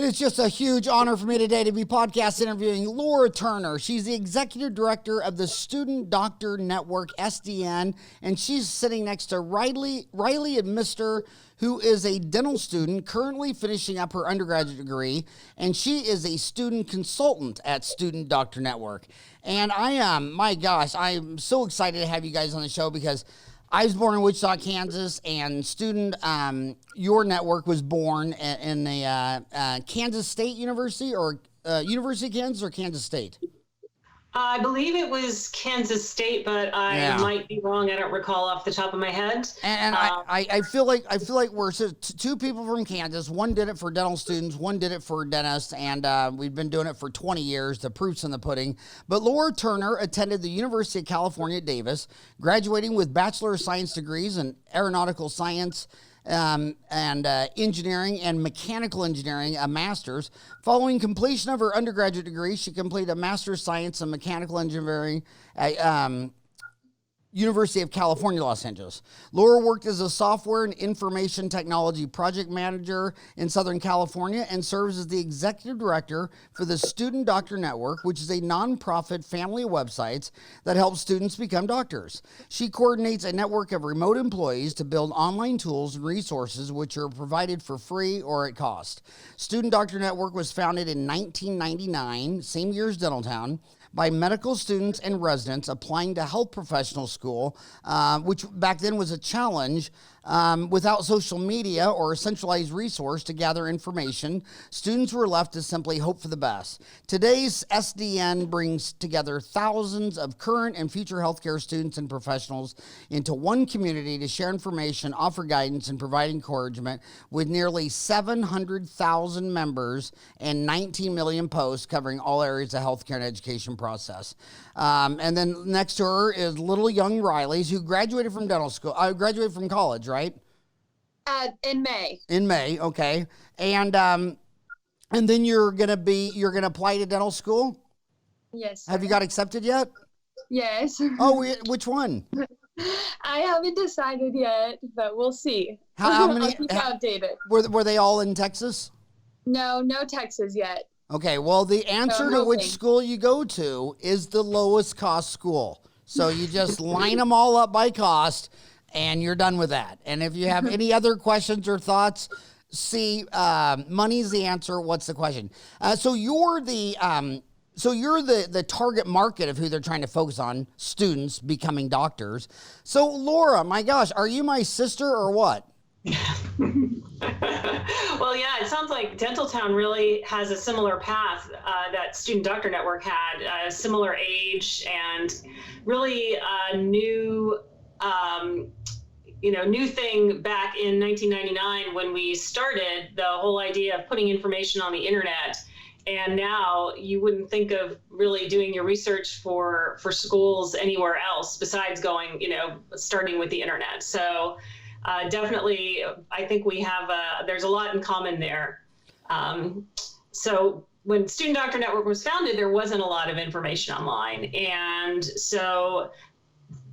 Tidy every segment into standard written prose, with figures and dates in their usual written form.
It is just a huge honor for me today to be podcast interviewing Laura Turner. She's the executive director of the Student Doctor Network, SDN, and she's sitting next to Riley Edmister, who is a dental student currently finishing up her undergraduate degree, and she is a student consultant at Student Doctor Network. And my gosh, I'm so excited to have you guys on the show because I was born in Wichita, Kansas, and your network was born in the Kansas State University, or University of Kansas, or Kansas State? I believe it was Kansas State, but I might be wrong. I don't recall off the top of my head. And I feel like we're two people from Kansas. One did it for dental students, one did it for dentists, and we've been doing it for 20 years. The proof's in the pudding. But Laura Turner attended the University of California at Davis, graduating with Bachelor of Science degrees in Aeronautical Science and engineering and mechanical engineering, a master's. Following completion of her undergraduate degree, she completed a master's of science in mechanical engineering at University of California, Los Angeles. Laura worked as a software and information technology project manager in Southern California and serves as the executive director for the Student Doctor Network, which is a nonprofit family of websites that helps students become doctors. She coordinates a network of remote employees to build online tools and resources which are provided for free or at cost. Student Doctor Network was founded in 1999, same year as Dentaltown, by medical students and residents applying to health professional school, which back then was a challenge. Without social media or a centralized resource to gather information, students were left to simply hope for the best. Today's SDN brings together thousands of current and future healthcare students and professionals into one community to share information, offer guidance, and provide encouragement, with nearly 700,000 members and 19 million posts covering all areas of healthcare and education process. And then next to her is little young Riley's, who graduated from dental school, graduated from college, right? In May. In May, okay. And then you're gonna apply to dental school? Yes. Have you got accepted yet? Yes. Oh, which one? I haven't decided yet, but we'll see. How many? I'll keep you updated. Were they all in Texas? No Texas yet. Okay, well, the answer to which school you go to is the lowest cost school. So you just line them all up by cost, and you're done with that. And if you have any other questions or thoughts, money's the answer. What's the question? So you're the target market of who they're trying to focus on, students becoming doctors. So Laura, my gosh, are you my sister or what? Well, yeah, it sounds like Dentaltown really has a similar path that Student Doctor Network had, a similar age, and really a new thing back in 1999 when we started the whole idea of putting information on the internet. And now you wouldn't think of really doing your research for schools anywhere else besides going, starting with the internet. So definitely, I think we have there's a lot in common there. So when Student Doctor Network was founded, there wasn't a lot of information online. And so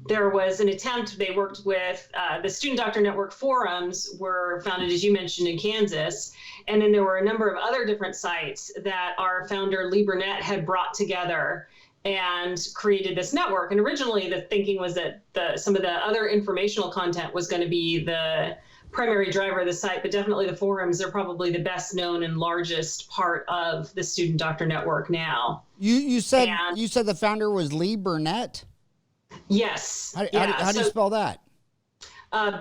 there was an attempt. They worked with the Student Doctor Network forums were founded, as you mentioned, in Kansas. And then there were a number of other different sites that our founder, Lee Burnett, had brought together and created this network. And originally the thinking was that some of the other informational content was going to be the primary driver of the site, but definitely the forums are probably the best known and largest part of the Student Doctor Network now. You said the founder was Lee Burnett? Yes. How do you spell that?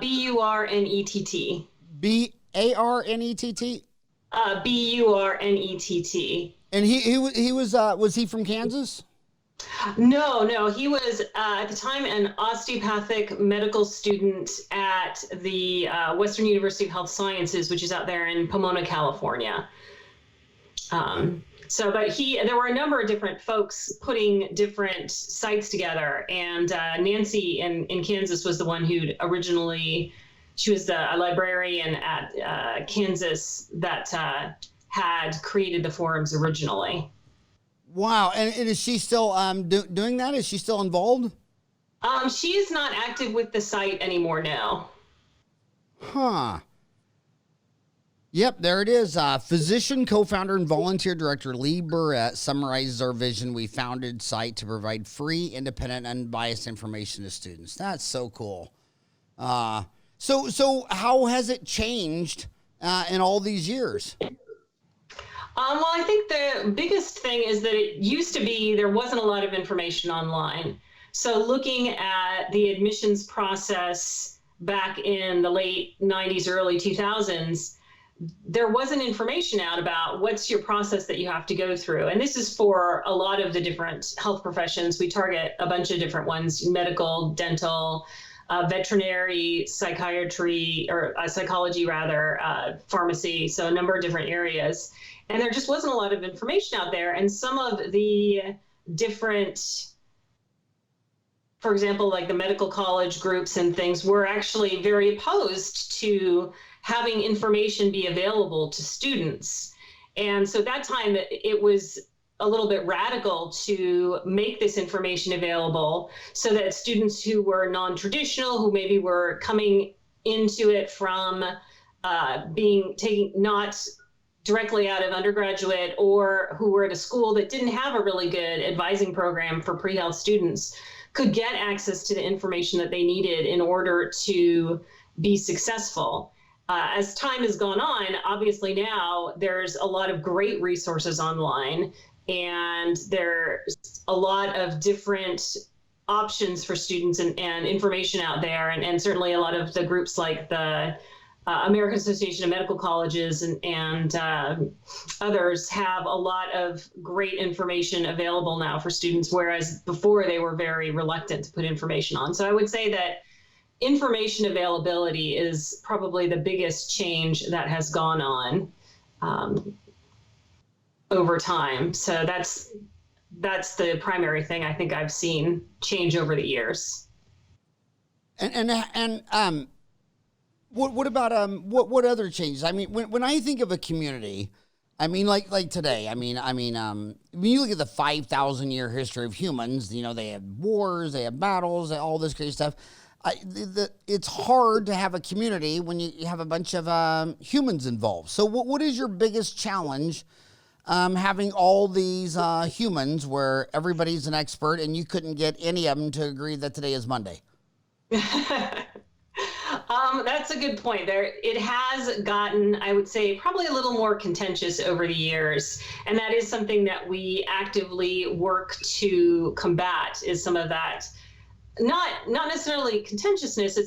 B-U-R-N-E-T-T. B-A-R-N-E-T-T? B-U-R-N-E-T-T. And he was he from Kansas? No, he was at the time an osteopathic medical student at the Western University of Health Sciences, which is out there in Pomona, California. But there were a number of different folks putting different sites together, and Nancy in Kansas was the one who originally, she was a librarian at Kansas that had created the forums originally. Wow. And is she still doing that? Is she still involved? She is not active with the site anymore now. Huh. Yep, there it is. Physician, co-founder, and volunteer director Lee Burrett summarizes our vision. We founded site to provide free, independent, unbiased information to students. That's so cool. So how has it changed in all these years? Well, I think the biggest thing is that it used to be there wasn't a lot of information online. So looking at the admissions process back in the late 90s, early 2000s, there wasn't information out about what's your process that you have to go through. And this is for a lot of the different health professions. We target a bunch of different ones: medical, dental, veterinary, psychiatry, or psychology rather, pharmacy. So a number of different areas. And there just wasn't a lot of information out there. And some of the different, for example, like the medical college groups and things, were actually very opposed to having information be available to students. And so that time it was a little bit radical to make this information available so that students who were non-traditional, who maybe were coming into it from taking not directly out of undergraduate, or who were at a school that didn't have a really good advising program for pre-health students, could get access to the information that they needed in order to be successful. As time has gone on, obviously now there's a lot of great resources online, and there's a lot of different options for students and information out there. And certainly a lot of the groups like the American Association of Medical Colleges and others have a lot of great information available now for students, whereas before they were very reluctant to put information on. So I would say that information availability is probably the biggest change that has gone on over time. So that's the primary thing I think I've seen change over the years. What about what other changes? I mean, when I think of a community, I mean, like today, I mean, when you look at the 5,000 year history of humans, you know, they had wars, they had battles, all this crazy stuff. It's hard to have a community when you have a bunch of humans involved. So what is your biggest challenge having all these humans where everybody's an expert and you couldn't get any of them to agree that today is Monday? That's a good point. It has gotten, I would say, probably a little more contentious over the years, and that is something that we actively work to combat. Is some of that not necessarily contentiousness?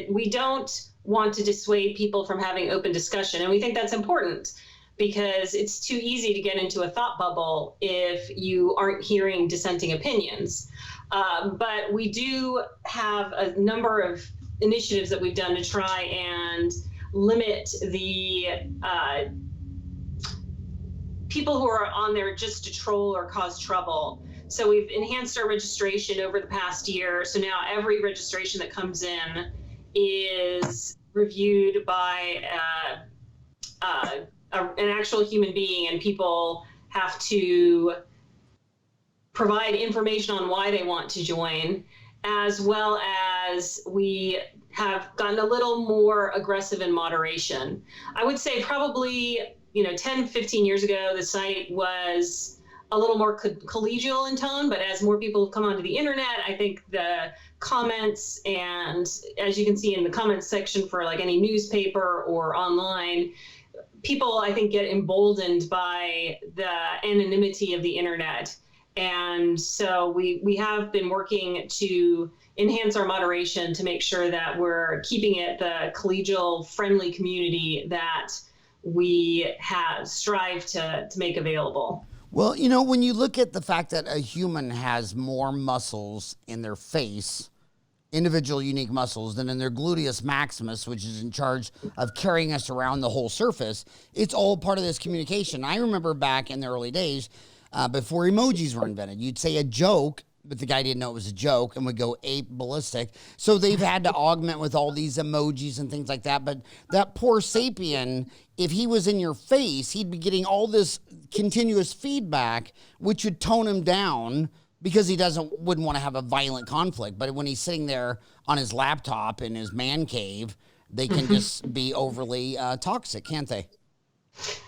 We don't want to dissuade people from having open discussion, and we think that's important because it's too easy to get into a thought bubble if you aren't hearing dissenting opinions. But we do have a number of initiatives that we've done to try and limit the people who are on there just to troll or cause trouble. So we've enhanced our registration over the past year. So now every registration that comes in is reviewed by an actual human being, and people have to provide information on why they want to join, as well as we have gotten a little more aggressive in moderation. I would say probably, 10, 15 years ago, the site was a little more collegial in tone, but as more people have come onto the internet, I think the comments, and as you can see in the comments section for like any newspaper or online, people, I think, get emboldened by the anonymity of the internet. And so we have been working to enhance our moderation to make sure that we're keeping it the collegial, friendly community that we have strived to make available. Well, when you look at the fact that a human has more muscles in their face, individual unique muscles, than in their gluteus maximus, which is in charge of carrying us around the whole surface, it's all part of this communication. I remember back in the early days, before emojis were invented, you'd say a joke, but the guy didn't know it was a joke and would go ape ballistic. So they've had to augment with all these emojis and things like that. But that poor sapien, if he was in your face, he'd be getting all this continuous feedback, which would tone him down because he wouldn't want to have a violent conflict. But when he's sitting there on his laptop in his man cave, they can just be overly toxic, can't they?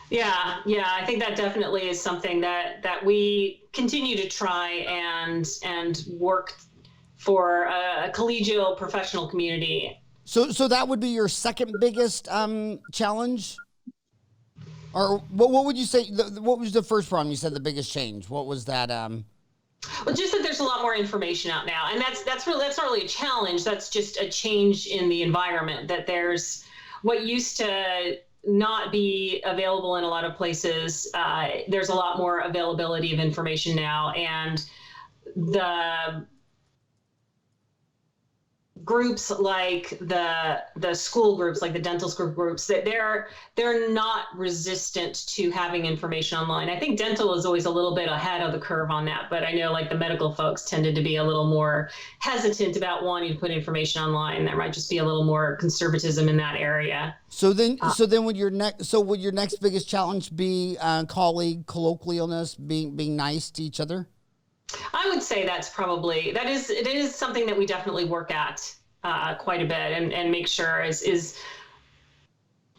Yeah, I think that definitely is something that we continue to try and work for a collegial professional community. So that would be your second biggest challenge, or what would you say? What was the first problem? You said the biggest change. What was that? Well, just that there's a lot more information out now, and that's not really a challenge. That's just a change in the environment. That there's what used to not be available in a lot of places. There's a lot more availability of information now, and the groups like the school groups, like the dental school groups, that they're not resistant to having information online. I think dental is always a little bit ahead of the curve on that, but I know like the medical folks tended to be a little more hesitant about wanting to put information online. There might just be a little more conservatism in that area. So then would your next biggest challenge be colleague colloquialness, being nice to each other? I would say it is something that we definitely work at quite a bit and make sure is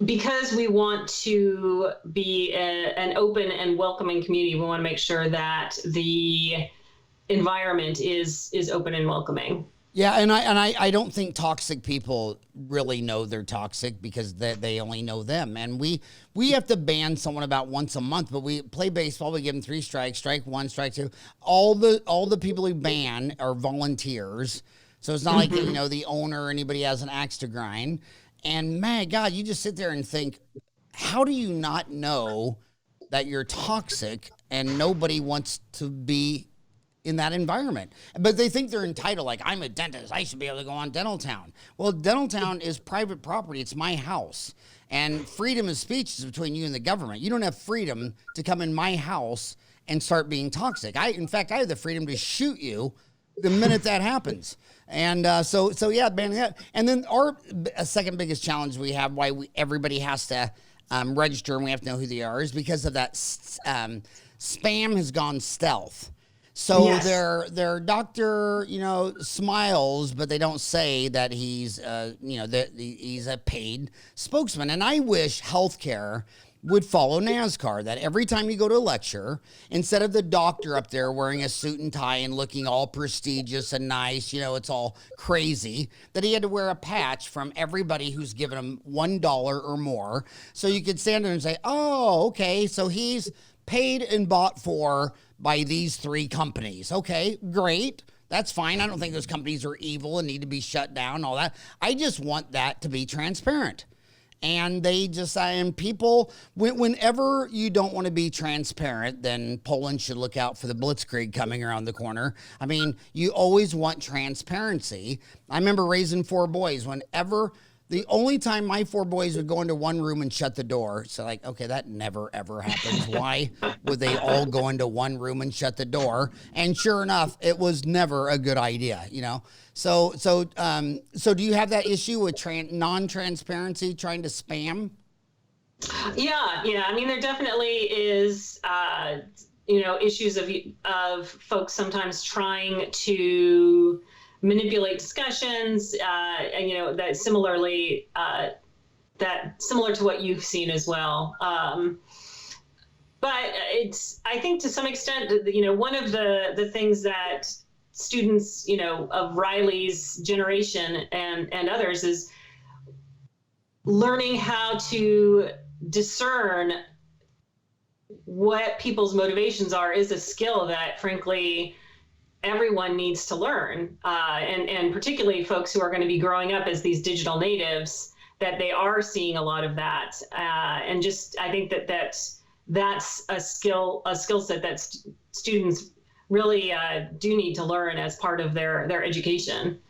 because we want to be an open and welcoming community. We want to make sure that the environment is open and welcoming. Yeah, and I don't think toxic people really know they're toxic because they only know them. And we have to ban someone about once a month, but we play baseball, we give them 3 strikes, strike 1, strike 2. All the people we ban are volunteers. So it's not like, the owner or anybody has an axe to grind. And my God, you just sit there and think, how do you not know that you're toxic and nobody wants to be in that environment? But they think they're entitled, like, I'm a dentist, I should be able to go on Dental Town. Well, Dental Town is private property. It's my house. And freedom of speech is between you and the government. You don't have freedom to come in my house and start being toxic. In fact, I have the freedom to shoot you the minute that happens. And so yeah, banning that. And then our second biggest challenge we have, why everybody has to register and we have to know who they are, is because of that spam has gone stealth. So Yes. their doctor, smiles, but they don't say that he's, that he's a paid spokesman. And I wish healthcare would follow NASCAR, that every time you go to a lecture, instead of the doctor up there wearing a suit and tie and looking all prestigious and nice, it's all crazy, that he had to wear a patch from everybody who's given him $1 or more. So you could stand there and say, oh, okay, so he's paid and bought for by these 3 companies. Okay, great. That's fine. I don't think those companies are evil and need to be shut down and all that. I just want that to be transparent. And they just, and people, whenever you don't want to be transparent, then Poland should look out for the blitzkrieg coming around the corner. I mean, you always want transparency. I remember raising 4 boys. The only time my 4 boys would go into one room and shut the door. So like, okay, that never, ever happens. Why would they all go into one room and shut the door? And sure enough, it was never a good idea, So do you have that issue with non-transparency, trying to spam? Yeah. I mean, there definitely is, issues of folks sometimes trying to manipulate discussions, and that similar to what you've seen as well. But I think to some extent, one of the things that students, of Riley's generation and others is learning how to discern what people's motivations are is a skill that, frankly, everyone needs to learn, and particularly folks who are going to be growing up as these digital natives, that they are seeing a lot of that, and just I think that's a skill set that students really do need to learn as part of their education.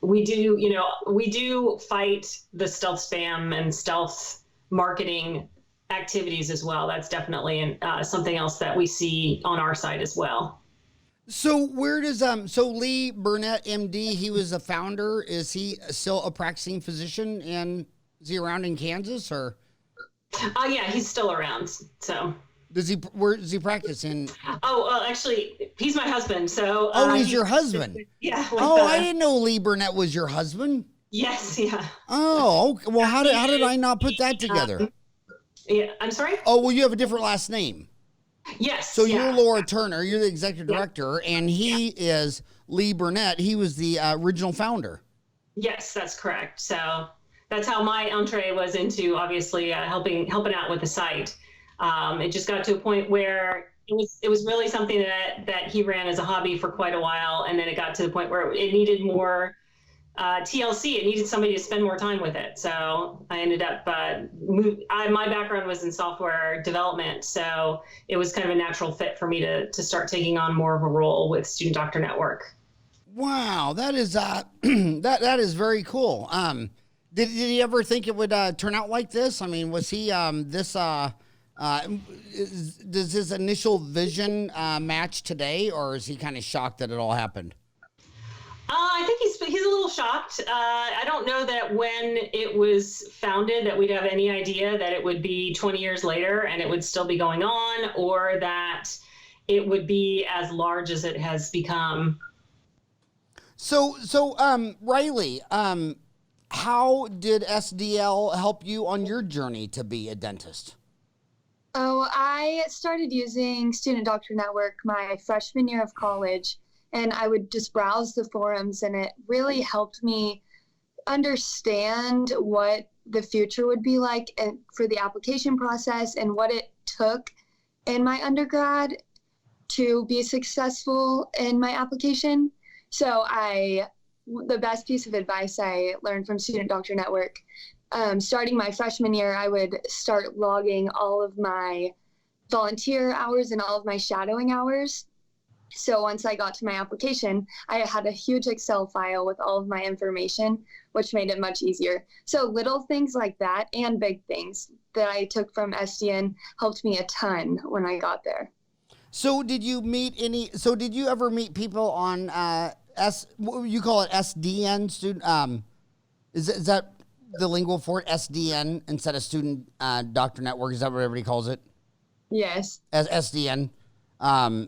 We do fight the stealth spam and stealth marketing activities as well. That's definitely something else that we see on our side as well. So where does Lee Burnett, MD, he was a founder. Is he still a practicing physician, and is he around in Kansas, or? Yeah, he's still around. So. Where does he practice in? Oh, well, actually, he's my husband. So. He's your husband. Yeah. I didn't know Lee Burnett was your husband. Yes, yeah. Oh, okay. Well, how did I not put that together? Yeah, I'm sorry? Oh, well, you have a different last name. Yes. So yeah. you're Laura Turner, you're the executive Yeah. director, and he is Lee Burnett. He was the original founder. Yes, that's correct. So that's how my entree was into obviously helping out with the site. It just got to a point where it was really something that he ran as a hobby for quite a while, and then it got to the point where it needed more TLC. It needed somebody to spend more time with it. So I ended up my background was in software development, so it was kind of a natural fit for me to start taking on more of a role with Student Doctor Network. Wow, that is that is very cool. Did he ever think it would turn out like this? I mean, was he does his initial vision match today, or is he kind of shocked that it all happened? I think he's a little shocked. I don't know that when it was founded that we'd have any idea that it would be 20 years later and it would still be going on, or that it would be as large as it has become. So Riley, how did SDL help you on your journey to be a dentist? Oh, I started using Student Doctor Network my freshman year of college, and I would just browse the forums, and it really helped me understand what the future would be like and for the application process and what it took in my undergrad to be successful in my application. So the best piece of advice I learned from Student Doctor Network, starting my freshman year, I would start logging all of my volunteer hours and all of my shadowing hours. So once I got to my application, I had a huge Excel file with all of my information, which made it much easier. So little things like that and big things that I took from SDN helped me a ton when I got there. So did you ever meet people on what you call it, SDN student? Is that the lingo for it, SDN instead of Student Doctor Network? Is that what everybody calls it? Yes. As SDN.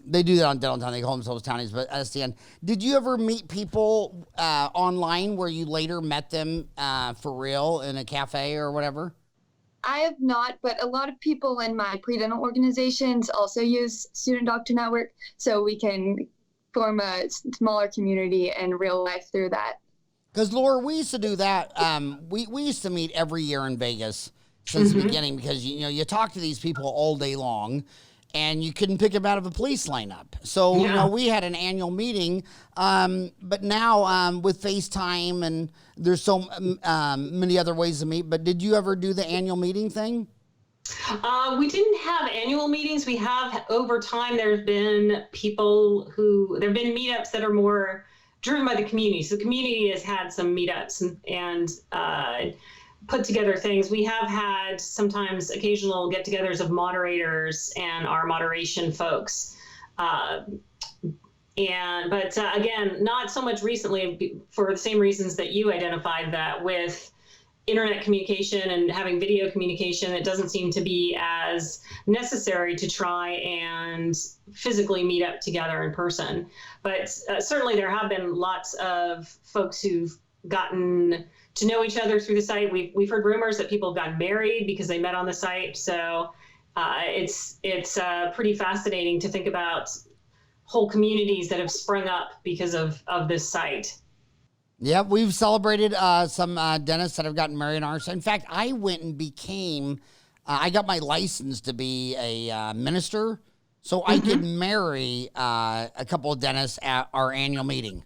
They do that on Dental Town. They call themselves townies, but SDN. Did you ever meet people online where you later met them for real in a cafe or whatever? I have not, but a lot of people in my pre-dental organizations also use Student Doctor Network, so we can form a smaller community in real life through that. Because, Laura, we used to do that. We used to meet every year in Vegas since the beginning because, you talk to these people all day long, and you couldn't pick them out of a police lineup. So, we had an annual meeting, but now with FaceTime and there's so many other ways to meet. But did you ever do the annual meeting thing? We didn't have annual meetings. We have, over time, there have been meetups that are more driven by the community. So the community has had some meetups and put together things. We have had sometimes occasional get-togethers of moderators and our moderation folks. But again, not so much recently for the same reasons that you identified, that with internet communication and having video communication, it doesn't seem to be as necessary to try and physically meet up together in person. But certainly there have been lots of folks who've gotten to know each other through the site. We've heard rumors that people have gotten married because they met on the site. So it's pretty fascinating to think about whole communities that have sprung up because of this site. Yeah, we've celebrated some dentists that have gotten married on our site. In fact, I went and became, I got my license to be a minister, so I could marry a couple of dentists at our annual meeting.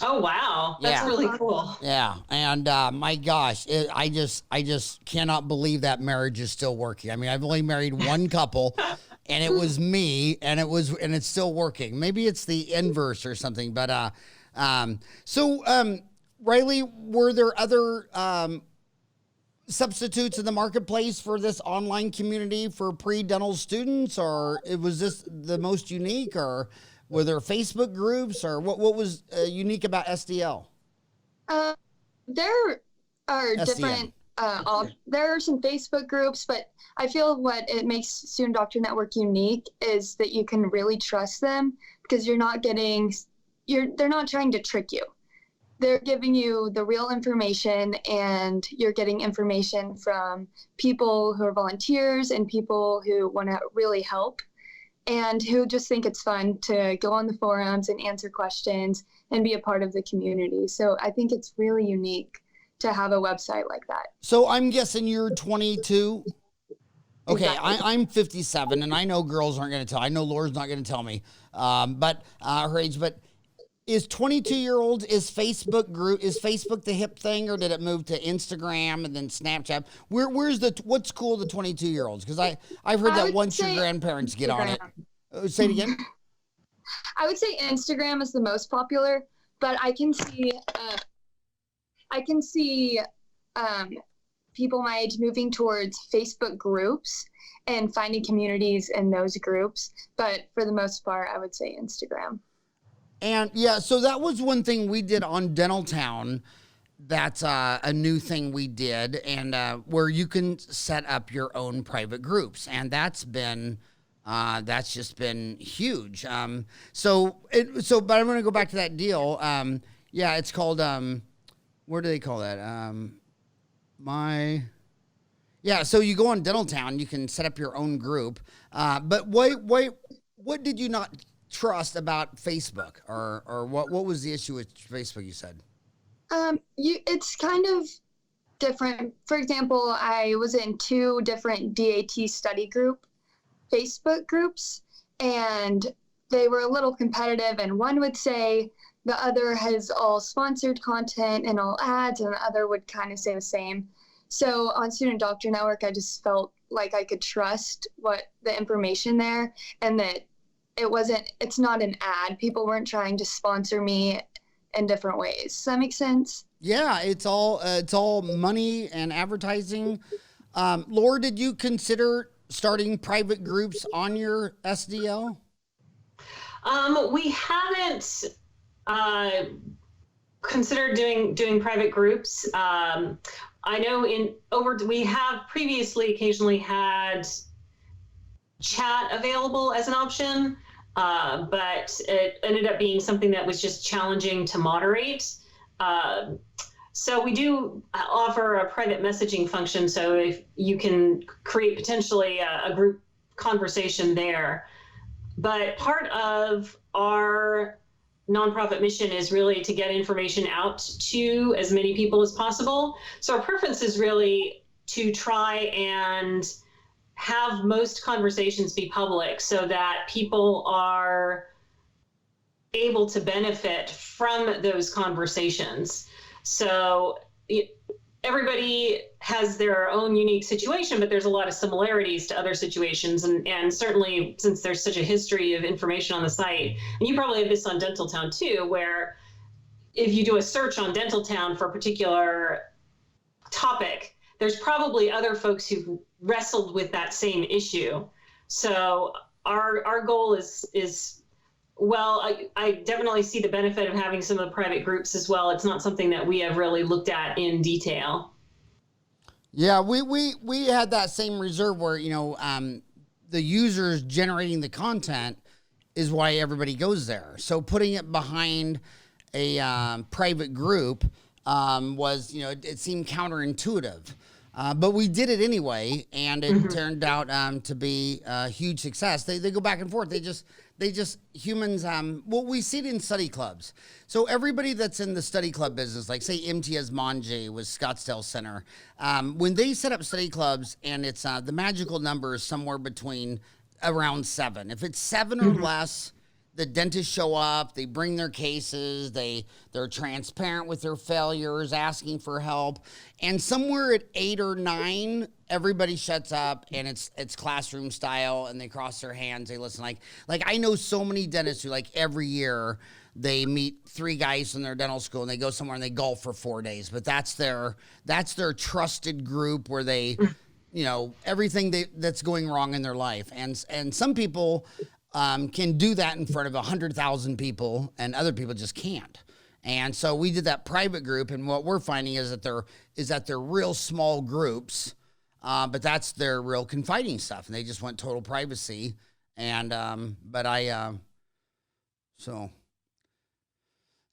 Oh, wow. That's really cool. Yeah. And my gosh, I just cannot believe that marriage is still working. I mean, I've only married one couple and it was me and it's still working. Maybe it's the inverse or something, but Riley, were there other substitutes in the marketplace for this online community for pre-dental students, or was this the most unique, or were there Facebook groups, or what was unique about SDL? There are different, there are some Facebook groups, but I feel what it makes Student Doctor Network unique is that you can really trust them because they're not trying to trick you. they're giving you the real information, and you're getting information from people who are volunteers and people who want to really help and who just think it's fun to go on the forums and answer questions and be a part of the community. So I think it's really unique to have a website like that. So I'm guessing you're 22. Okay, Exactly. I'm 57, and I know girls aren't going to tell. I know Laura's not going to tell me, but her age. But is 22-year-olds, is Facebook the hip thing, or did it move to Instagram and then Snapchat? What's cool to 22-year-olds? Because I've heard that once your grandparents get on it. Say it again. I would say Instagram is the most popular, but I can see people my age moving towards Facebook groups and finding communities in those groups. But for the most part, I would say Instagram. And yeah, so that was one thing we did on Dental Town. That's a new thing we did, and where you can set up your own private groups, and that's just been huge. But I'm going to go back to that deal. Yeah, it's called what do they call that? So you go on Dental Town, you can set up your own group. But what did you not trust about Facebook, or what was the issue with Facebook, you said? It's kind of different. For example, I was in 2 different DAT study group Facebook groups, and they were a little competitive, and one would say the other has all sponsored content and all ads, and the other would kind of say the same. So on Student Doctor Network, I just felt like I could trust what the information there, and that it's not an ad. People weren't trying to sponsor me in different ways. Does that make sense? Yeah, it's all money and advertising. Laura, did you consider starting private groups on your SDL? We haven't considered doing private groups. I know we have previously occasionally had chat available as an option, but it ended up being something that was just challenging to moderate. So we do offer a private messaging function, so if you can create potentially a group conversation there. But part of our nonprofit mission is really to get information out to as many people as possible. So our preference is really to try and have most conversations be public so that people are able to benefit from those conversations. So everybody has their own unique situation, but there's a lot of similarities to other situations. And certainly, since there's such a history of information on the site, and you probably have this on Dental Town too, where if you do a search on Dental Town for a particular topic, there's probably other folks who've wrestled with that same issue. So our goal is well, I definitely see the benefit of having some of the private groups as well. It's not something that we have really looked at in detail. Yeah, we had that same reserve where, the users generating the content is why everybody goes there. So putting it behind a private group was, it seemed counterintuitive. But we did it anyway, and it turned out to be a huge success. They go back and forth. Humans, we see it in study clubs. So everybody that's in the study club business, like say MTS Monje with Scottsdale Center, when they set up study clubs, and it's the magical number is somewhere between around 7. If it's 7 or less, the dentists show up, they bring their cases, they're transparent with their failures, asking for help. And somewhere at 8 or 9, everybody shuts up, and it's classroom style, and they cross their hands, they listen. Like I know so many dentists who, like, every year they meet 3 guys from their dental school, and they go somewhere and they golf for 4 days. But that's their trusted group where they, everything that's going wrong in their life. And some people can do that in front of 100,000 people, and other people just can't. And so we did that private group, and what we're finding is that they're real small groups, but that's their real confiding stuff, and they just want total privacy. And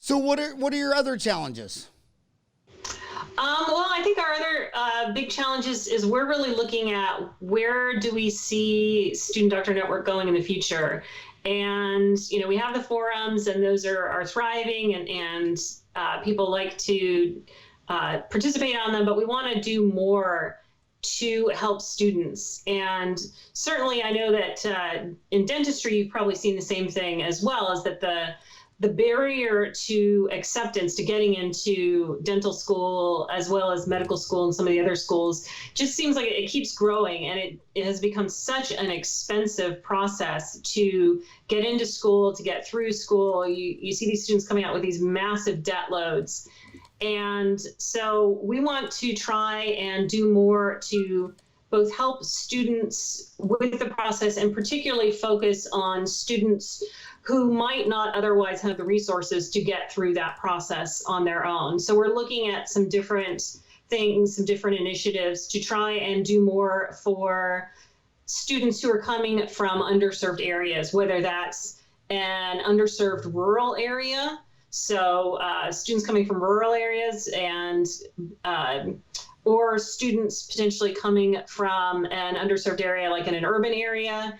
So what are your other challenges? Well, I think our other big challenge is we're really looking at where do we see Student Doctor Network going in the future. And, we have the forums, and those are thriving, and people like to participate on them, but we want to do more to help students. And certainly I know that in dentistry, you've probably seen the same thing as well, is that the barrier to acceptance to getting into dental school as well as medical school and some of the other schools just seems like it keeps growing, and it has become such an expensive process to get into school, to get through school. You see these students coming out with these massive debt loads. And so we want to try and do more to both help students with the process, and particularly focus on students who might not otherwise have the resources to get through that process on their own. So we're looking at some different things, some different initiatives to try and do more for students who are coming from underserved areas, whether that's an underserved rural area. So students coming from rural areas, and or students potentially coming from an underserved area, like in an urban area,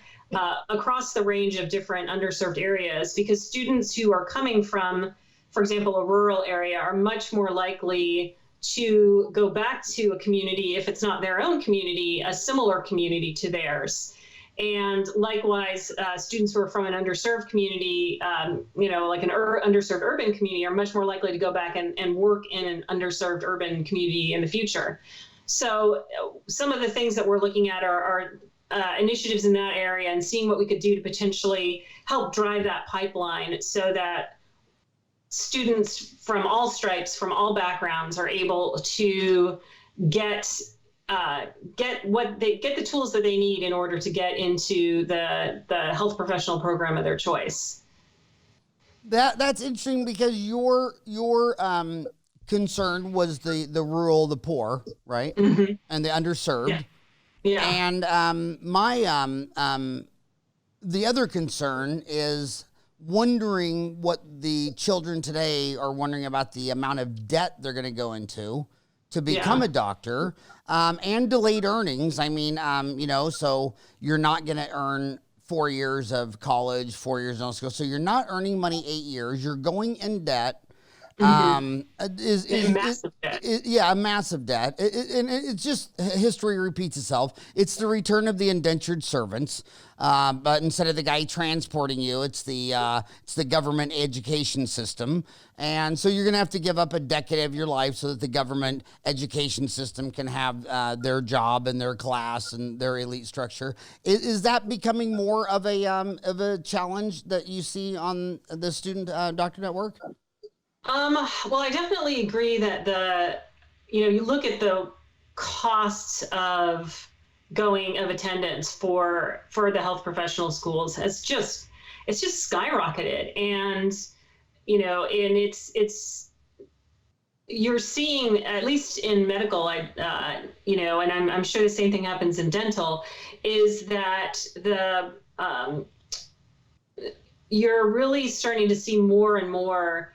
across the range of different underserved areas, because students who are coming from, for example, a rural area are much more likely to go back to a community, if it's not their own community, a similar community to theirs. And likewise, students who are from an underserved community, like an underserved urban community, are much more likely to go back and work in an underserved urban community in the future. So some of the things that we're looking at are initiatives in that area, and seeing what we could do to potentially help drive that pipeline so that students from all stripes, from all backgrounds, are able to get the tools that they need in order to get into the health professional program of their choice. That's interesting, because your concern was the rural, the poor, right? Mm-hmm. And the underserved. Yeah. And the other concern is wondering what the children today are wondering about, the amount of debt they're going to go into to become a doctor, and delayed earnings. I mean, so you're not going to earn 4 years of college, 4 years of school. So you're not earning money 8 years. You're going in debt. Mm-hmm. Massive debt. A massive debt. And it's just, history repeats itself. It's the return of the indentured servants. But instead of the guy transporting you, it's the government education system. And so you're going to have to give up a decade of your life so that the government education system can have their job and their class and their elite structure. Is that becoming more of a challenge that you see on the Student Doctor Network? Well, I definitely agree that you look at the costs of attendance for the health professional schools, it's just skyrocketed. And, it's you're seeing, at least in medical, and I'm sure the same thing happens in dental, is that you're really starting to see more and more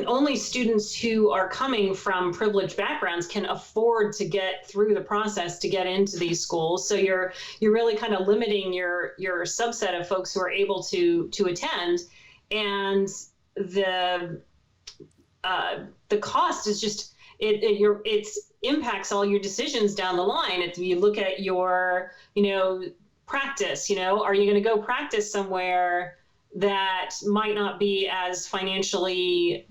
only students who are coming from privileged backgrounds can afford to get through the process to get into these schools. So you're really kind of limiting your subset of folks who are able to attend, and the cost is just it impacts all your decisions down the line. If you look at your practice, are you going to go practice somewhere that might not be as financially,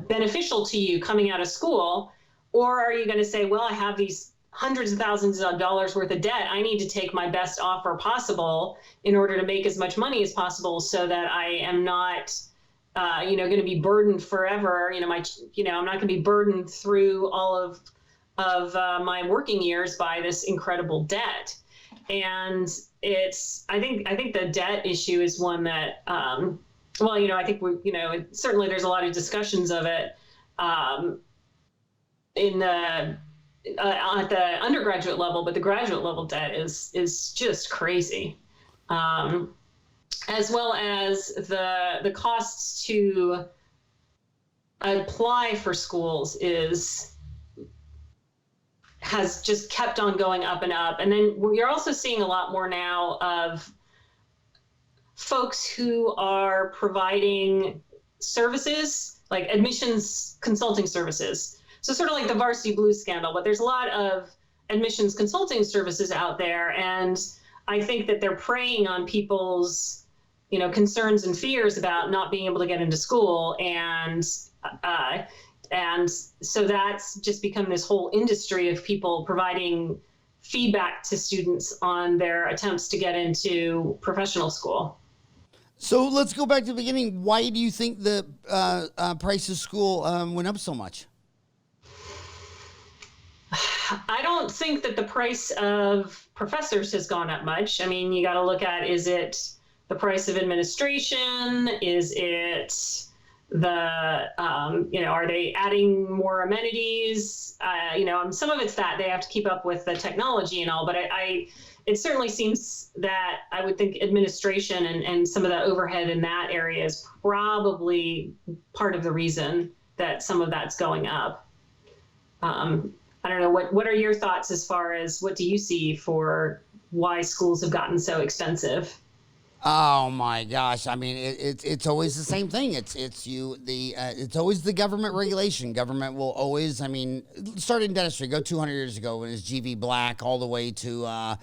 beneficial to you coming out of school? Or are you going to say, well, I have these hundreds of thousands of dollars worth of debt. I need to take my best offer possible in order to make as much money as possible, so that I am not, going to be burdened forever. I'm not going to be burdened through all of my working years by this incredible debt. And I think the debt issue is one that, I think certainly there's a lot of discussions of it at the undergraduate level, but the graduate level debt is just crazy. as well as the costs to apply for schools has just kept on going up and up. And then you're also seeing a lot more now of folks who are providing services like admissions consulting services. So sort of like the Varsity Blues scandal, but there's a lot of admissions consulting services out there. And I think that they're preying on people's, concerns and fears about not being able to get into school. And so that's just become this whole industry of people providing feedback to students on their attempts to get into professional school. So let's go back to the beginning. Why do you think the price of school went up so much? I don't think that the price of professors has gone up much. I mean, you got to look at, is it the price of administration? Is it are they adding more amenities? Some of it's that they have to keep up with the technology and all, but it certainly seems that I would think administration and some of the overhead in that area is probably part of the reason that some of that's going up. I don't know, what are your thoughts as far as what do you see for why schools have gotten so expensive? Oh my gosh! I mean, it's always the same thing. It's always the government regulation. Government will always. I mean, started in dentistry. Go 200 years ago when it was G.V. Black, all the way to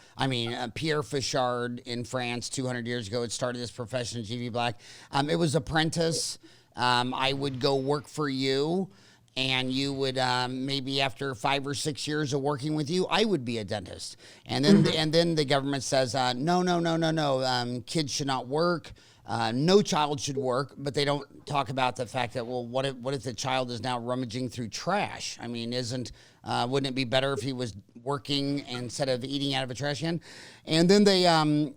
Pierre Fichard in France 200 years ago. It started this profession, G.V. Black. It was apprentice. I would go work for you. And you would maybe after 5 or 6 years of working with you, I would be a dentist. And then the government says, no, kids should not work. No child should work. But they don't talk about the fact that, well, what if the child is now rummaging through trash? I mean, wouldn't it be better if he was working instead of eating out of a trash can? And then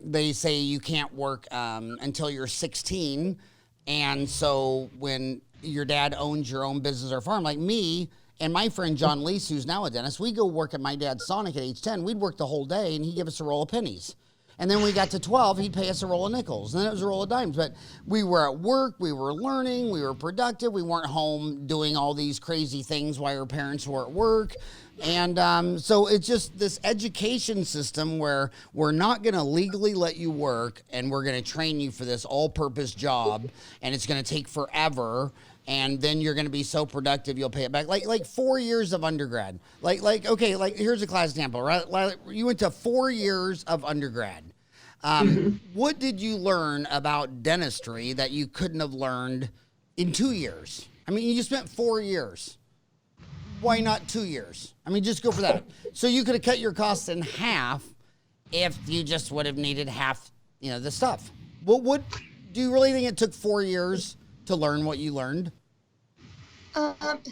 they say you can't work until you're 16. And so when your dad owns your own business or farm, like me and my friend John Leese, who's now a dentist, we go work at my dad's Sonic at age 10. We'd work the whole day, and he'd give us a roll of pennies. And then when we got to 12, he'd pay us a roll of nickels. And then it was a roll of dimes. But we were at work, we were learning, we were productive. We weren't home doing all these crazy things while our parents were at work. And so it's just this education system where we're not going to legally let you work, and we're going to train you for this all-purpose job, and it's going to take forever. And then you're going to be so productive, you'll pay it back. Like 4 years of undergrad. Here's a class example, right? You went to 4 years of undergrad. What did you learn about dentistry that you couldn't have learned in 2 years? I mean, you spent 4 years. Why not 2 years? I mean, just go for that. So you could have cut your costs in half if you just would have needed half, the stuff. What do you really think it took 4 years to learn what you learned?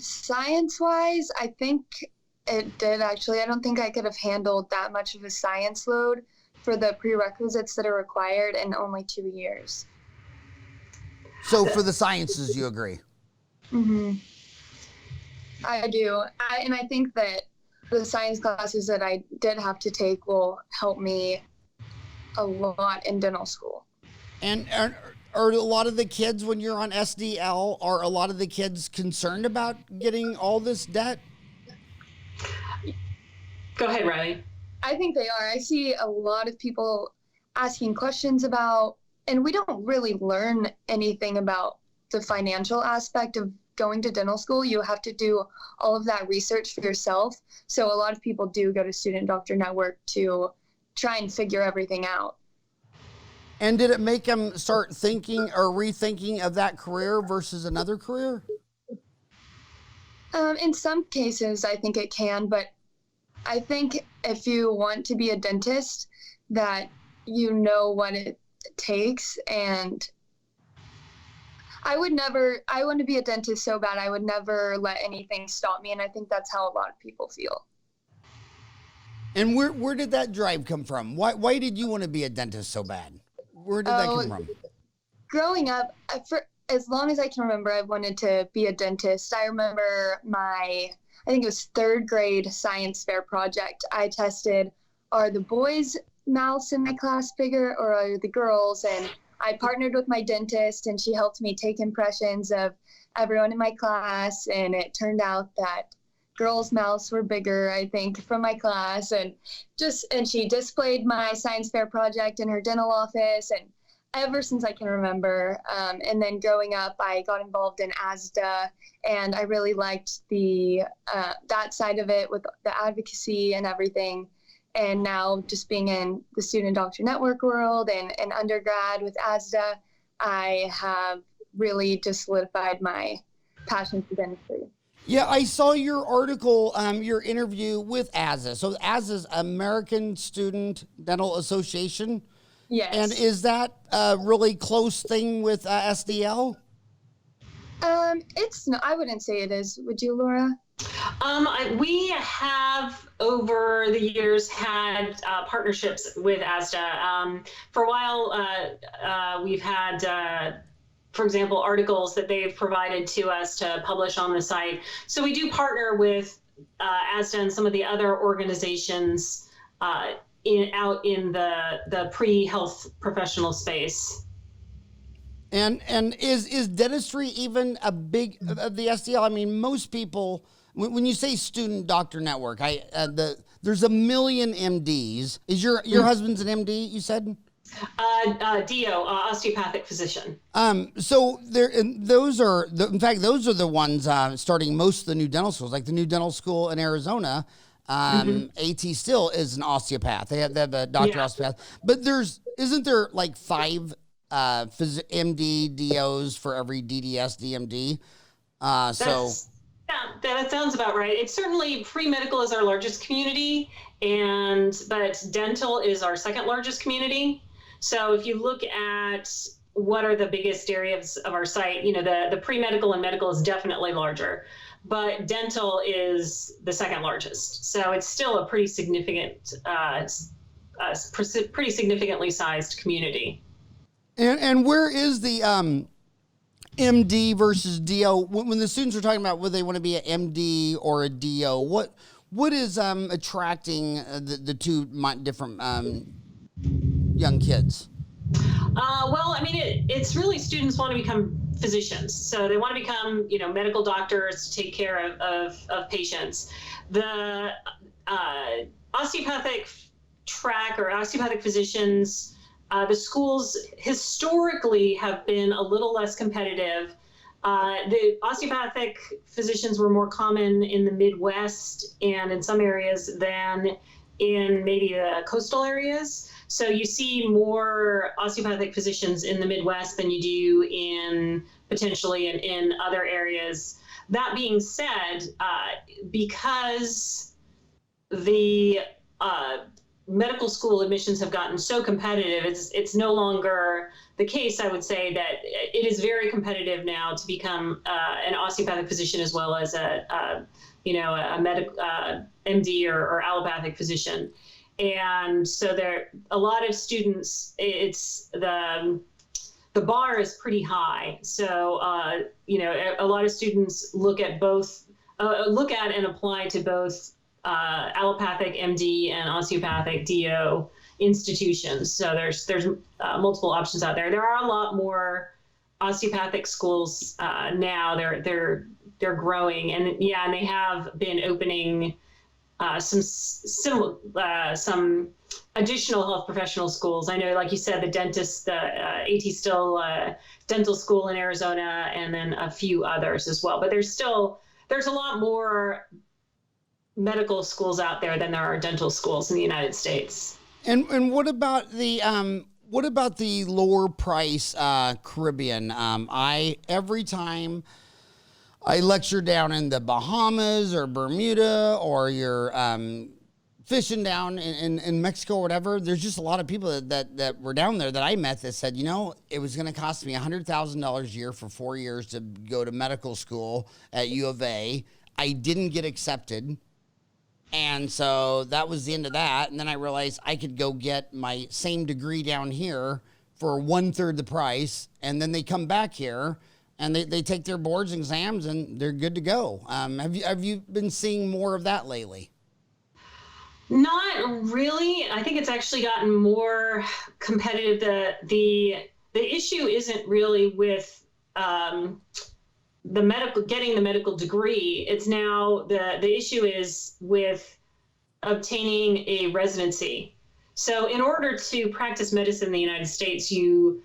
Science-wise, I think it did actually. I don't think I could have handled that much of a science load for the prerequisites that are required in only 2 years. So for the sciences, you agree? Mm-hmm. I do. And I think that the science classes that I did have to take will help me a lot in dental school. And are a lot of the kids, when you're on SDL, are a lot of the kids concerned about getting all this debt? Go ahead, Riley. I think they are. I see a lot of people asking questions about, and we don't really learn anything about the financial aspect of going to dental school. You have to do all of that research for yourself. So a lot of people do go to Student Doctor Network to try and figure everything out. And did it make them start thinking or rethinking of that career versus another career? In some cases, I think it can, but I think if you want to be a dentist, that you know what it takes. And I want to be a dentist so bad, I would never let anything stop me. And I think that's how a lot of people feel. And where did that drive come from? Why did you want to be a dentist so bad? Where did that come from? Growing up, for as long as I can remember, I wanted to be a dentist. I remember I think it was 3rd grade science fair project. I tested, are the boys' mouths in my class bigger or are the girls'? And I partnered with my dentist, and she helped me take impressions of everyone in my class. And it turned out that girls' mouths were bigger, I think, from my class. And she displayed my science fair project in her dental office. And ever since I can remember. And then growing up, I got involved in ASDA, and I really liked that side of it with the advocacy and everything. And now just being in the student doctor network world and undergrad with ASDA, I have really just solidified my passion for dentistry. Yeah, I saw your article, your interview with ASDA. So ASDA is American Student Dental Association. Yes. And is that a really close thing with SDL? It's no, I wouldn't say it is. Would you, Laura? We have over the years had partnerships with ASDA. For a while, we've had, for example, articles that they've provided to us to publish on the site. So we do partner with ASDA and some of the other organizations out in the pre-health professional space. And is dentistry even a big of the SDL? I mean, most people, when you say student doctor network, there's a million MDs. Is your husband's an MD? You said? DO, osteopathic physician. So those are the ones starting most of the new dental schools, like the new dental school in Arizona. AT still is an osteopath. They have a doctor osteopath, but isn't there like 5 MD DOs for every DDS DMD? That sounds about right. It's certainly pre-medical is our largest community, but dental is our second largest community. So if you look at what are the biggest areas of our site, the pre-medical and medical is definitely larger, but dental is the second largest. So it's still a pretty significant, pretty significantly sized community. And where is the MD versus DO? When the students are talking about whether they want to be an MD or a DO, what is attracting the two different young kids? Well, I mean, it's really students want to become physicians. So they want to become, medical doctors to take care of patients. The osteopathic track or osteopathic physicians, the schools historically have been a little less competitive. The osteopathic physicians were more common in the Midwest and in some areas than in maybe the coastal areas. So you see more osteopathic physicians in the Midwest than you do potentially in other areas. That being said, because the medical school admissions have gotten so competitive, it's no longer the case. I would say that it is very competitive now to become an osteopathic physician as well as a medical MD or allopathic physician. And so there a lot of students, it's the bar is pretty high. So a lot of students look at and apply to both allopathic MD and osteopathic DO institutions. So there's multiple options out there. There are a lot more osteopathic schools now. They're growing, and they have been opening some additional health professional schools. I know, like you said, the AT Still dental school in Arizona, and then a few others as well. But there's a lot more medical schools out there than there are dental schools in the United States. And what about the lower price Caribbean? Every time I lecture down in the Bahamas or Bermuda, or you're fishing down in Mexico or whatever, there's just a lot of people that were down there that I met that said, it was going to cost me $100,000 a year for 4 years to go to medical school at U of A. I didn't get accepted. And so that was the end of that. And then I realized I could go get my same degree down here for 1/3 the price. And then they come back here and they take their boards and exams and they're good to go. Have you been seeing more of that lately? Not really. I think it's actually gotten more competitive. The the issue isn't really with getting the medical degree. It's now the issue is with obtaining a residency. So in order to practice medicine in the United States, you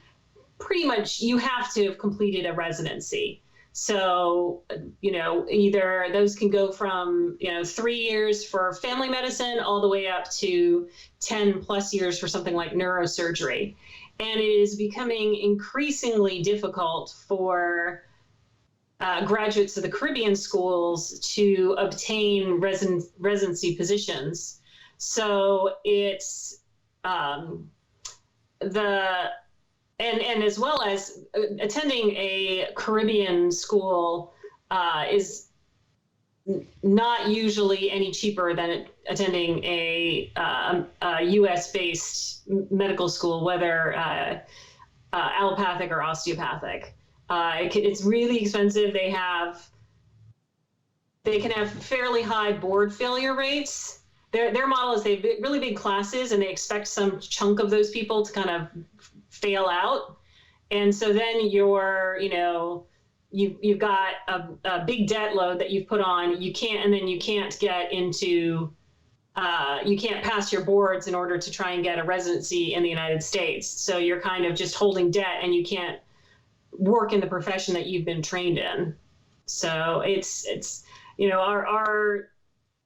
have to have completed a residency. So, either those can go from, 3 years for family medicine all the way up to 10 plus years for something like neurosurgery. And it is becoming increasingly difficult for graduates of the Caribbean schools to obtain residency positions. So it's and as well as attending a Caribbean school is not usually any cheaper than attending a U.S.-based medical school, whether allopathic or osteopathic. It's really expensive. They can have fairly high board failure rates. Their model is they have really big classes, and they expect some chunk of those people to kind of fail out. And so then you've got a big debt load that you've put on. You can't get into, you can't pass your boards in order to try and get a residency in the United States. So you're kind of just holding debt, and you can't work in the profession that you've been trained in. So it's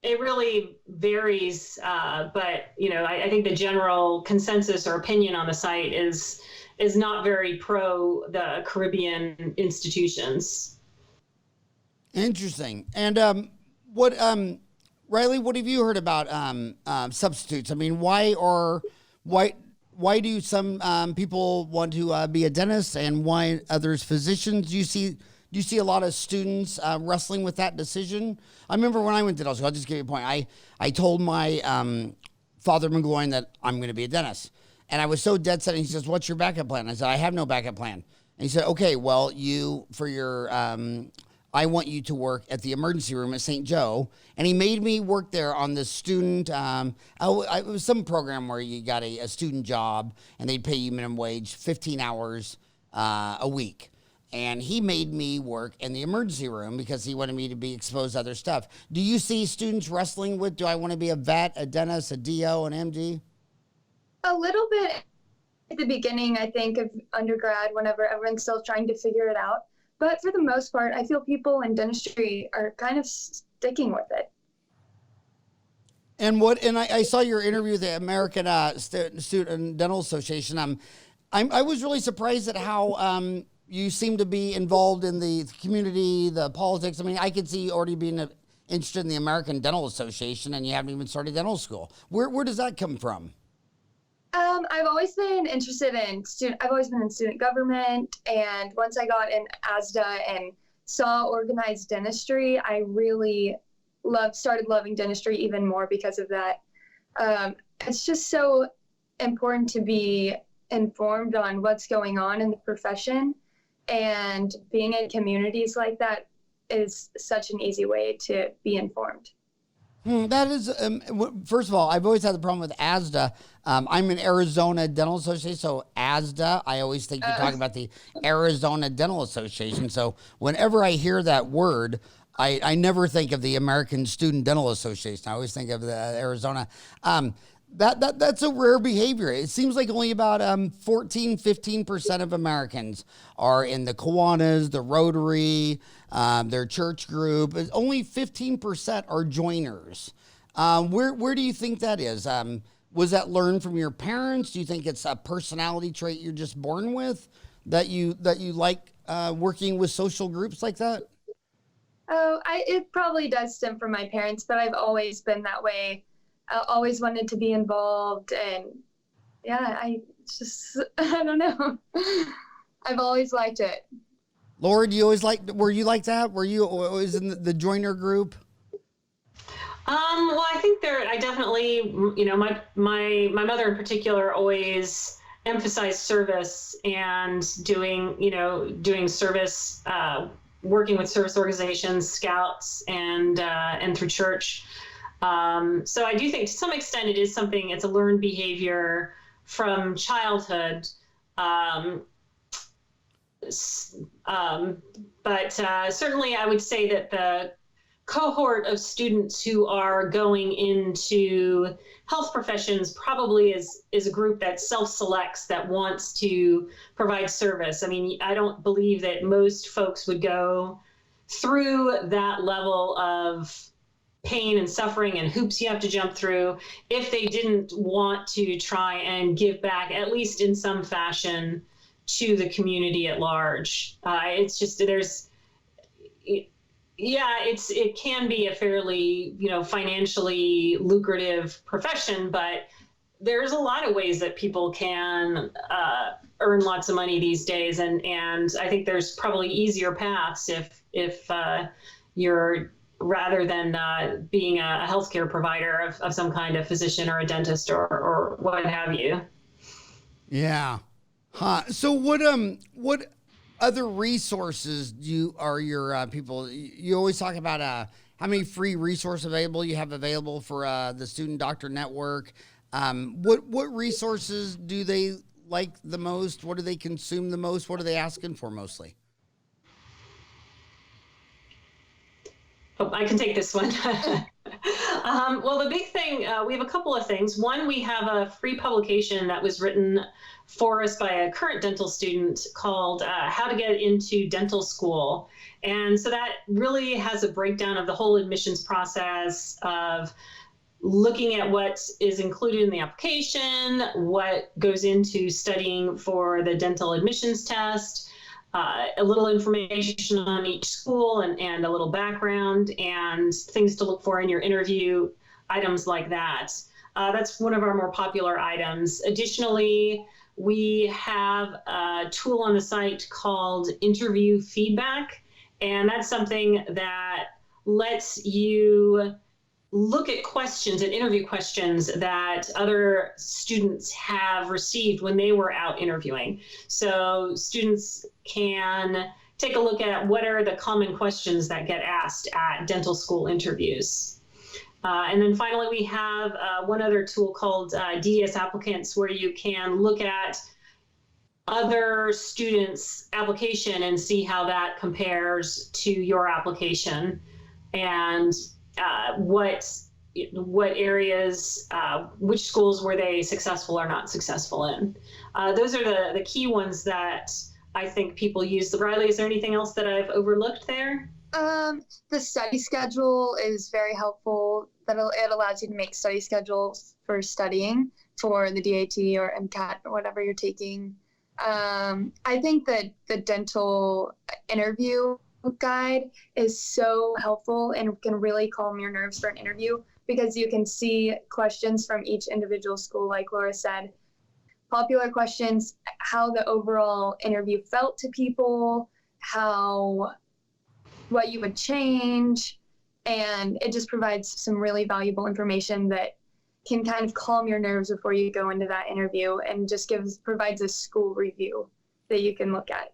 it really varies, but I think the general consensus or opinion on the site is not very pro the Caribbean institutions. Interesting. And Riley, what have you heard about substitutes? I mean, why do some people want to be a dentist, and why others physicians? Do you see a lot of students wrestling with that decision? I remember when I went to dental school, I'll just give you a point. I told my Father McGloin that I'm going to be a dentist. And I was so dead set, and he says, "What's your backup plan?" I said, "I have no backup plan." And he said, "Okay, well, I want you to work at the emergency room at St. Joe." And he made me work there on the student, it was some program where you got a student job, and they'd pay you minimum wage, 15 hours a week. And he made me work in the emergency room because he wanted me to be exposed to other stuff. Do you see students wrestling with, do I want to be a vet, a dentist, a DO, an MD? A little bit at the beginning, I think, of undergrad, whenever everyone's still trying to figure it out. But for the most part, I feel people in dentistry are kind of sticking with it. And I saw your interview with the American Student Dental Association. I was really surprised at how you seem to be involved in the community, the politics. I mean, I could see you already being interested in the American Dental Association, and you haven't even started dental school. Where does that come from? I've always been interested in I've always been in student government, and once I got in ASDA and saw organized dentistry, I really started loving dentistry even more because of that. It's just so important to be informed on what's going on in the profession, and being in communities like that is such an easy way to be informed. That is, first of all, I've always had the problem with ASDA. I'm in Arizona Dental Association, so ASDA, I always think you're talking about the Arizona Dental Association. So whenever I hear that word, I never think of the American Student Dental Association. I always think of the Arizona. That's a rare behavior. It seems like only about 15% of Americans are in the Kiwanis, the Rotary, their church group. Only 15% are joiners. Where do you think that is? Was that learned from your parents? Do you think it's a personality trait you're just born with, that you like working with social groups like that? Oh, it probably does stem from my parents, but I've always been that way. I always wanted to be involved, and yeah, I don't know. I've always liked it. Laura, were you like that? Were you always in the joiner group? Well, I think I definitely, my mother in particular always emphasized service and doing service, working with service organizations, scouts, and through church. So I do think to some extent it's a learned behavior from childhood. but certainly I would say that the cohort of students who are going into health professions probably is a group that self-selects, that wants to provide service. I mean, I don't believe that most folks would go through that level of pain and suffering and hoops you have to jump through if they didn't want to try and give back, at least in some fashion, to the community at large. It's just, it can be a fairly, financially lucrative profession, but there's a lot of ways that people can earn lots of money these days, and I think there's probably easier paths if you're, rather than being a healthcare provider of some kind, of physician or a dentist or what have you. Yeah. Huh. So what other resources are your people? You always talk about how many free resources you have available for the Student Doctor Network. What resources do they like the most? What do they consume the most? What are they asking for mostly? Oh, I can take this one. Well, the big thing, we have a couple of things. One, we have a free publication that was written for us by a current dental student called How to Get into Dental School. And so that really has a breakdown of the whole admissions process, of looking at what is included in the application, what goes into studying for the dental admissions test, a little information on each school and a little background and things to look for in your interview, items like that. That's one of our more popular items. Additionally, we have a tool on the site called Interview Feedback, and that's something that lets you look at questions and interview questions that other students have received when they were out interviewing. So students can take a look at what are the common questions that get asked at dental school interviews. And then finally, we have one other tool called DES Applicants, where you can look at other students' application and see how that compares to your application, and what areas, which schools were they successful or not successful in. Those are the key ones that I think people use. Riley, is there anything else that I've overlooked there? The study schedule is very helpful. It allows you to make study schedules for studying for the DAT or MCAT or whatever you're taking. I think that the dental interview guide is so helpful and can really calm your nerves for an interview, because you can see questions from each individual school, like Laura said, popular questions, how the overall interview felt to people, what you would change, and it just provides some really valuable information that can kind of calm your nerves before you go into that interview, and just provides a school review that you can look at.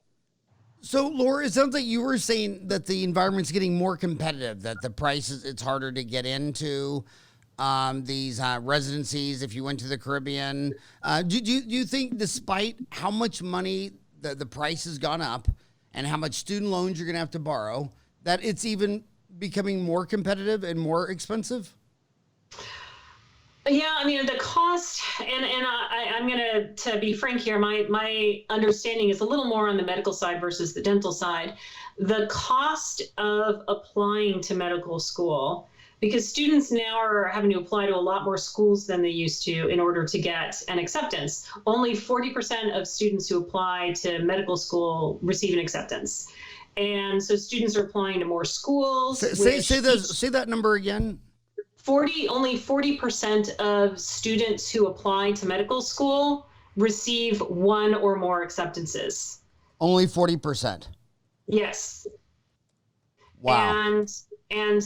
So, Laura, it sounds like you were saying that the environment's getting more competitive, that the prices, it's harder to get into these residencies if you went to the Caribbean. Do you think, despite how much money the price has gone up and how much student loans you're going to have to borrow, that it's even becoming more competitive and more expensive? Yeah, I mean, the cost, and I'm going to be frank here, my understanding is a little more on the medical side versus the dental side. The cost of applying to medical school, because students now are having to apply to a lot more schools than they used to in order to get an acceptance. Only 40% of students who apply to medical school receive an acceptance. And so students are applying to more schools. Say that number again. Only 40% of students who apply to medical school receive one or more acceptances. Only 40%. Yes. Wow. And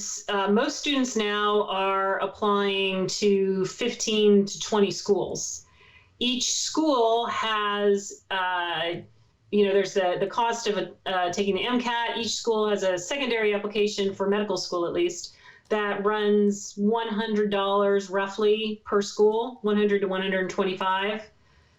most students now are applying to 15 to 20 schools. Each school has, there's the cost of taking the MCAT. Each school has a secondary application for medical school, at least, that runs $100 roughly per school, $100 to $125.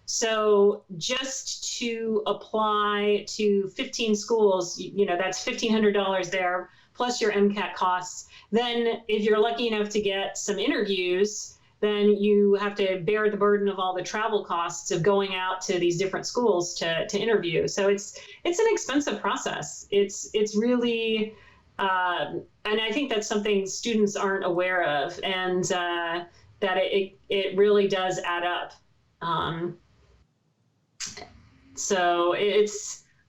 So just to apply to 15 schools, that's $1,500 there, plus your MCAT costs. Then if you're lucky enough to get some interviews, then you have to bear the burden of all the travel costs of going out to these different schools to interview. So it's an expensive process. It's really, and I think that's something students aren't aware of, and that it really does add up. So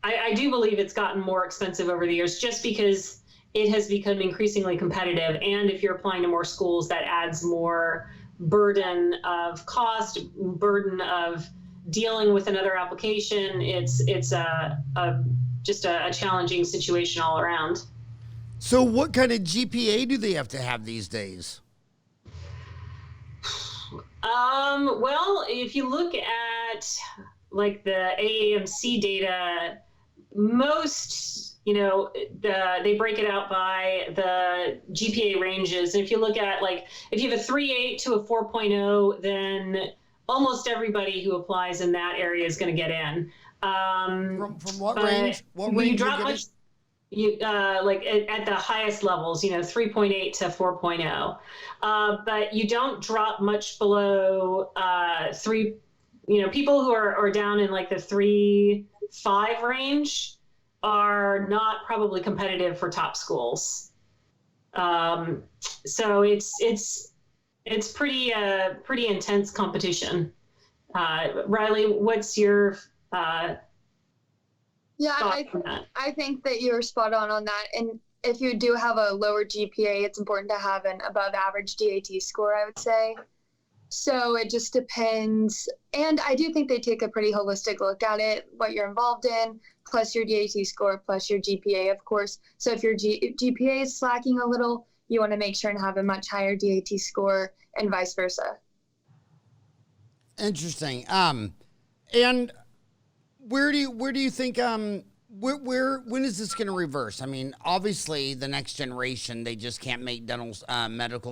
I do believe it's gotten more expensive over the years, just because it has become increasingly competitive. And if you're applying to more schools, that adds more burden of cost, burden of dealing with another application. It's just a challenging situation all around. So what kind of GPA do they have to have these days? Well, if you look at like the AAMC data, most, they break it out by the GPA ranges. And if you look at, like, if you have a 3.8 to a 4.0, then almost everybody who applies in that area is going to get in. From what range? What range you drop much, like at the highest levels, 3.8 to 4.0. But you don't drop much below 3. People who are down in like the 3.5 range are not probably competitive for top schools. So it's pretty intense competition. Riley, what's your I think that you're spot on that. And if you do have a lower GPA, it's important to have an above average DAT score, I would say. So it just depends. And I do think they take a pretty holistic look at it, what you're involved in, plus your DAT score, plus your GPA, of course. So if your GPA is slacking a little, you want to make sure and have a much higher DAT score, and vice versa. Interesting. And where do you think when is this going to reverse? I mean, obviously the next generation, they just can't make dental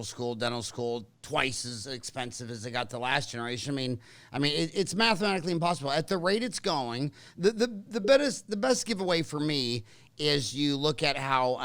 school twice as expensive as they got the last generation. I mean, it's mathematically impossible at the rate it's going. The best giveaway for me is you look at how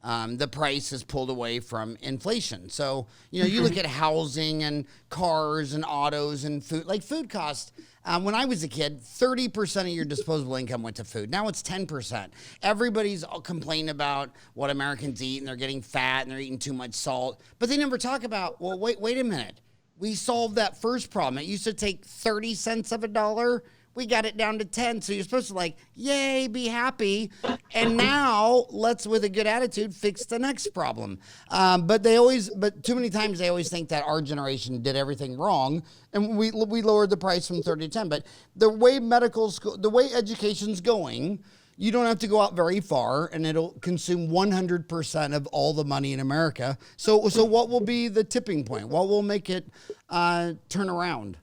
the price is pulled away from inflation. So, you look at housing and cars and autos and food, like food costs. When I was a kid, 30% of your disposable income went to food. Now it's 10%. Everybody's complaining about what Americans eat, and they're getting fat and they're eating too much salt. But they never talk about, well, wait a minute. We solved that first problem. It used to take 30 cents of a dollar. We got it down to 10. So you're supposed to yay, be happy. And now let's, with a good attitude, fix the next problem. But too many times they always think that our generation did everything wrong. And we lowered the price from 30 to 10. But the way the way education's going, you don't have to go out very far, and it'll consume 100% of all the money in America. So what will be the tipping point? What will make it turn around?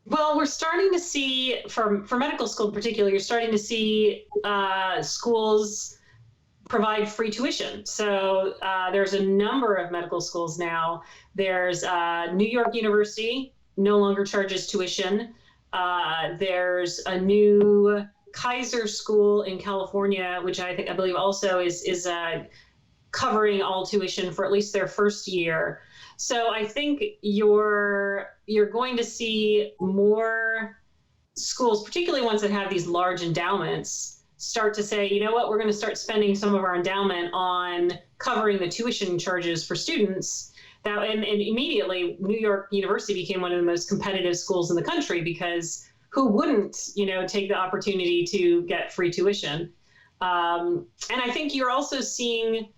Well, we're starting to see, for medical school in particular, you're starting to see schools provide free tuition. So there's a number of medical schools now. There's New York University no longer charges tuition. There's a new Kaiser school in California, which I believe also is covering all tuition for at least their first year. So I think you're going to see more schools, particularly ones that have these large endowments, start to say, you know what, we're going to start spending some of our endowment on covering the tuition charges for students. And immediately, New York University became one of the most competitive schools in the country, because who wouldn't, take the opportunity to get free tuition? And I think you're also seeing,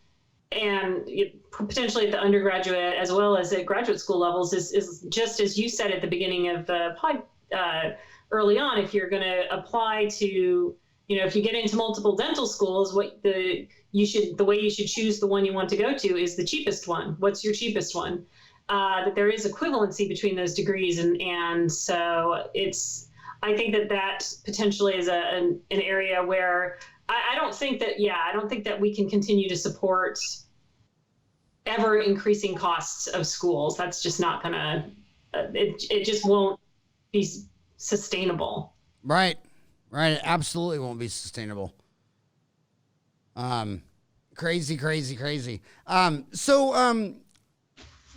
and potentially at the undergraduate as well as at graduate school levels, is just as you said at the beginning of the pod, early on, if you're going to apply to, if you get into multiple dental schools, the way you should choose the one you want to go to is the cheapest one. What's your cheapest one? That there is equivalency between those degrees, and so I think that potentially is an area where I don't think that we can continue to support ever increasing costs of schools. That's just not gonna, it just won't be sustainable. Right. It absolutely won't be sustainable. Crazy.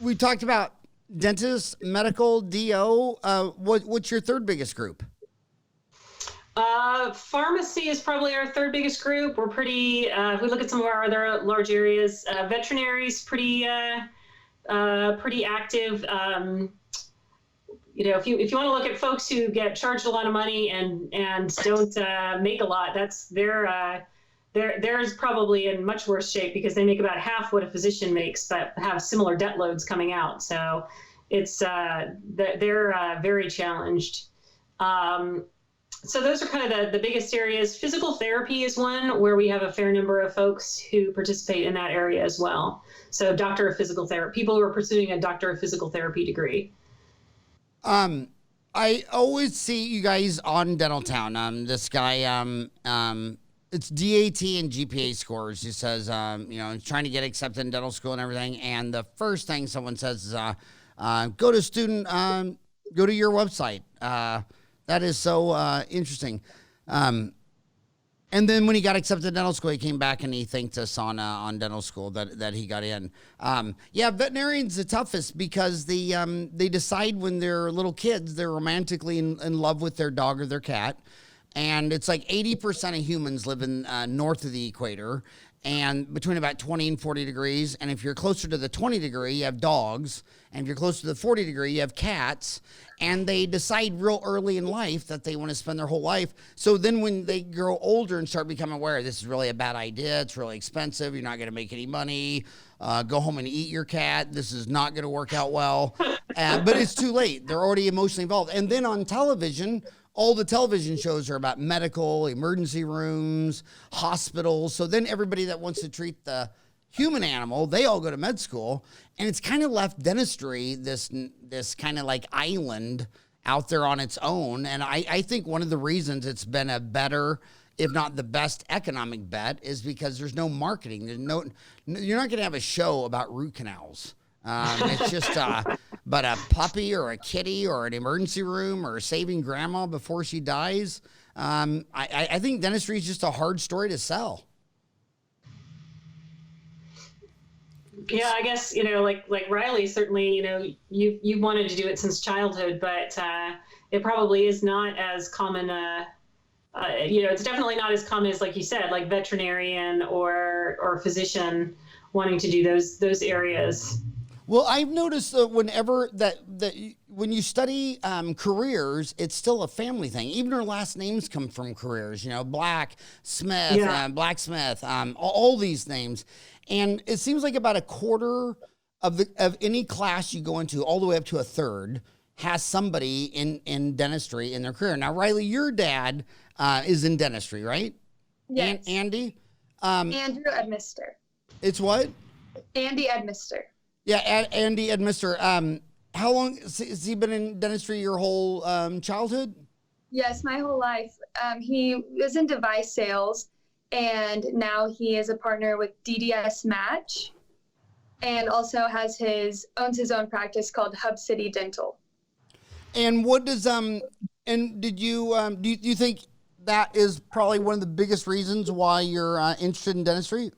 We talked about dentists, medical, DO. What's your third biggest group? Pharmacy is probably our third biggest group. We're pretty, if we look at some of our other large areas, veterinary is pretty active. If you want to look at folks who get charged a lot of money and don't make a lot, they're probably in much worse shape because they make about half what a physician makes, but have similar debt loads coming out. So it's they're very challenged. So those are kind of the biggest areas. Physical therapy is one where we have a fair number of folks who participate in that area as well. So doctor of physical therapy, people who are pursuing a doctor of physical therapy degree. I always see you guys on Dental Town. This guy, it's DAT and GPA scores. He says, he's trying to get accepted in dental school and everything. And the first thing someone says is, go to your website. That is so interesting. And then when he got accepted to dental school, he came back and he thanked us on dental school that he got in. Veterinarian's the toughest because they decide when they're little kids, they're romantically in love with their dog or their cat. And it's like 80% of humans live in north of the equator and between about 20 and 40 degrees. And if you're closer to the 20 degree, you have dogs. And if you're closer to the 40 degree, you have cats. And they decide real early in life that they want to spend their whole life. So then when they grow older and start becoming aware, this is really a bad idea. It's really expensive. You're not going to make any money. Go home and eat your cat. This is not going to work out well. But it's too late. They're already emotionally involved. And then on television, all the television shows are about medical, emergency rooms, hospitals. So then everybody that wants to treat the human animal, they all go to med school. And it's kind of left dentistry, this kind of like island out there on its own. And I think one of the reasons it's been a better, if not the best economic bet is because there's no marketing. You're not going to have a show about root canals. It's just but a puppy or a kitty or an emergency room or saving grandma before she dies. I think dentistry is just a hard story to sell. Yeah, I guess, like Riley, certainly, you wanted to do it since childhood, but it probably is not as common. It's definitely not as common as, like you said, like veterinarian or physician wanting to do those areas. Well, I've noticed that whenever when you study careers, it's still a family thing. Even our last names come from careers. Black, Smith, Blacksmith, all these names, and it seems like about a quarter of any class you go into, all the way up to a third, has somebody in dentistry in their career. Now, Riley, your dad is in dentistry, right? Yes. Andy. Andrew Edmister. It's what? Andy Edmister. Yeah, Andy Edmister. How long has he been in dentistry your whole childhood? Yes, my whole life. He was in device sales, and now he is a partner with DDS Match, and also owns his own practice called Hub City Dental. And what does and did you do you think that is probably one of the biggest reasons why you're interested in dentistry?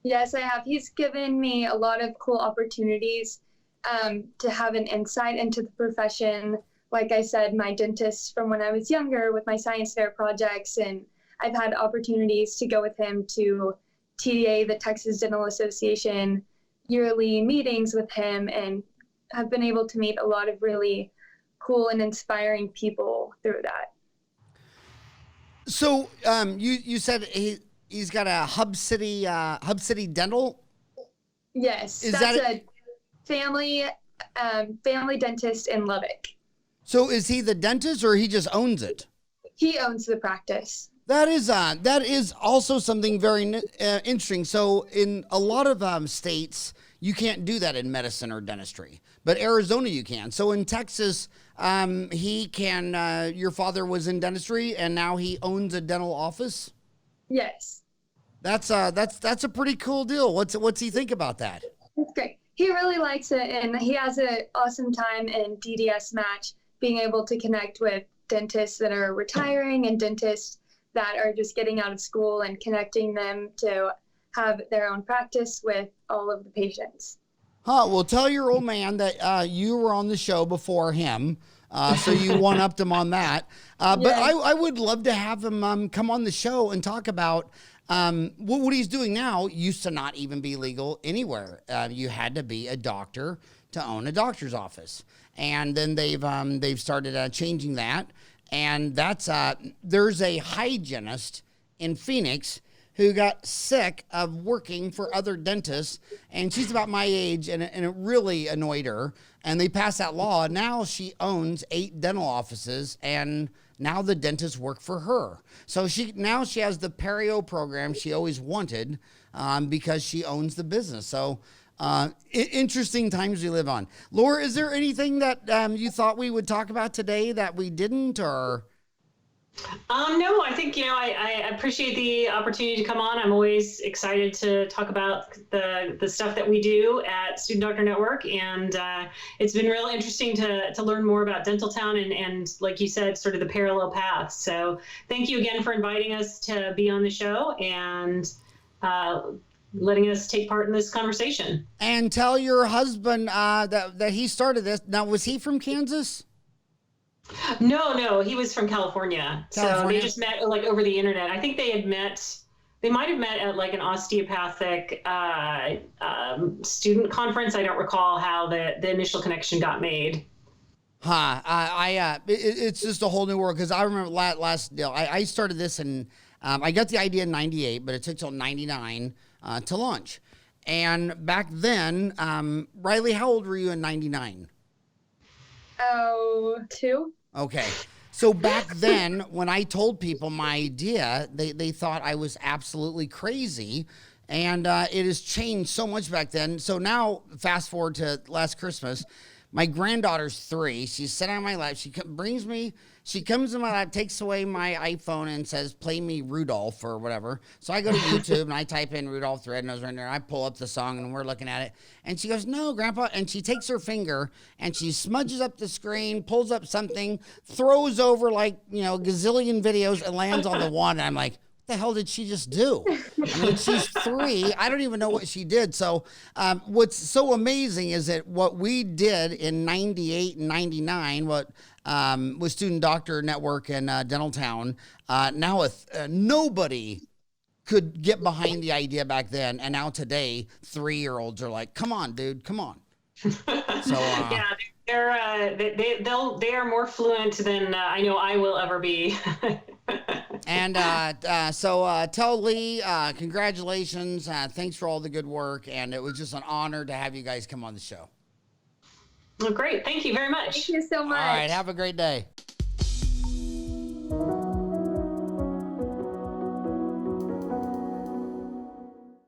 Yes, I have. He's given me a lot of cool opportunities to have an insight into the profession. Like I said, my dentist from when I was younger with my science fair projects, and I've had opportunities to go with him to TDA, the Texas Dental Association, yearly meetings with him, and have been able to meet a lot of really cool and inspiring people through that. So you said he's got a Hub City Dental? Yes, that's a family dentist in Lubbock. So is he the dentist or he just owns it? He owns the practice. That is also something very interesting. So in a lot of states, you can't do that in medicine or dentistry, but Arizona you can. So in Texas, he can. Your father was in dentistry, and now he owns a dental office. Yes. That's a pretty cool deal. What's he think about that? It's great. He really likes it, and he has an awesome time in DDS Match. being able to connect with dentists that are retiring and dentists that are just getting out of school and connecting them to have their own practice with all of the patients. Well, tell your old man that you were on the show before him, so you one-upped him on that. But Yes. I would love to have him come on the show and talk about what he's doing now. Used to not even be legal anywhere. You had to be a doctor to own a doctor's office, and then they've started changing that. And that's there's a hygienist in Phoenix who got sick of working for other dentists, and she's about my age, and it really annoyed her. And they passed that law. Now she owns 8 dental offices, and now the dentists work for her. So she has the perio program she always wanted because she owns the business. So interesting times we live on. Laura, is there anything that you thought we would talk about today that we didn't, or? No, I think, I appreciate the opportunity to come on. I'm always excited to talk about the stuff that we do at Student Doctor Network. And it's been real interesting to learn more about Dentaltown and like you said, sort of the parallel paths. So thank you again for inviting us to be on the show and letting us take part in this conversation. And tell your husband that he started this. Now, was he from Kansas? No, he was from California. So they just met like over the internet. I think they might have met at like an osteopathic student conference. I don't recall how the initial connection got made. It's just a whole new world, because I remember I started this and I got the idea in 98, but it took till 99 to launch. And back then, Riley, how old were you in 99? Oh, 2. Okay. So back then, when I told people my idea, they thought I was absolutely crazy. And it has changed so much back then. So now, fast forward to last Christmas, my granddaughter's 3. She's sitting on my lap. She comes in my lap, takes away my iPhone and says, play me Rudolph or whatever. So I go to YouTube and I type in Rudolph the Red-Nosed Reindeer. I pull up the song and we're looking at it. And she goes, no, Grandpa. And she takes her finger and she smudges up the screen, pulls up something, throws over like, a gazillion videos and lands on the wand. And I'm like, what the hell did she just do? I mean, she's 3. I don't even know what she did. So what's so amazing is that what we did in 98 and 99, with Student Doctor Network and Dentaltown, now nobody could get behind the idea back then. And now today, 3-year-olds are like, come on, dude, come on. So yeah, they are more fluent than I know I will ever be. And so tell Lee, congratulations. Thanks for all the good work. And it was just an honor to have you guys come on the show. Well, great. Thank you very much. Thank you so much. All right. Have a great day.